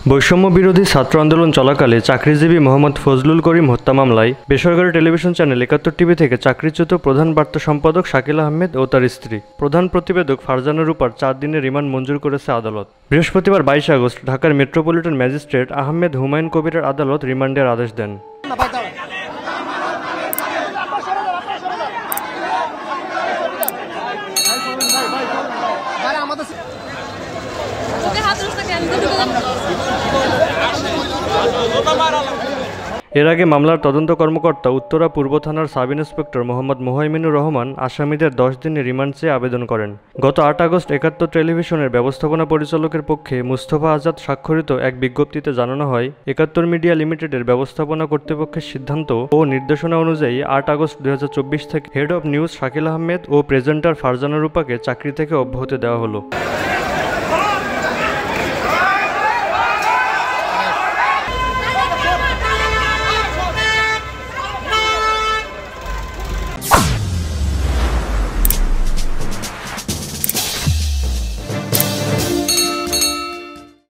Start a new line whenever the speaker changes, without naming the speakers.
বৈষম্য বিরোধী ছাত্র আন্দোলন চলাকালে চাকরিজীবী মোহাম্মদ ফজলুল করিম হত্যা মামলায় বেসরকারি টেলিভিশন চ্যানেল ৭১ টিভি থেকে চাকরিচ্যুত প্রধান বার্তা সম্পাদক শাকিল আহমেদ ও তার স্ত্রী প্রধান প্রতিবেদক ফারজানা রূপার ৪ দিনের রিমান্ড মঞ্জুর করেছে আদালত। বৃহস্পতিবার ২২ আগস্ট ঢাকার মেট্রোপলিটন ম্যাজিস্ট্রেট আহমেদ হুমায়ুন কবিরের আদালত রিমান্ডের আদেশ দেন। এর আগে মামলার তদন্ত কর্মকর্তা উত্তরা পূর্ব থানার সাব ইন্সপেক্টর মোহাম্মদ মোহাইমিনুর রহমান আসামিদের ১০ দিনের রিমান্ড চেয়ে আবেদন করেন। গত ৮ আগস্ট ৭১ টেলিভিশনের ব্যবস্থাপনা পরিচালকের পক্ষে মুস্তফা আজাদ স্বাক্ষরিত এক বিজ্ঞপ্তিতে জানানো হয়, ৭১ মিডিয়া লিমিটেডের ব্যবস্থাপনা কর্তৃপক্ষের সিদ্ধান্ত ও নির্দেশনা অনুযায়ী ৮ আগস্ট ২০২৪ থেকে head of news Shakil Ahmed ও প্রেজেন্টার ফারজানা রূপাকে চাকরি থেকে অব্যাহতি দেওয়া হলো।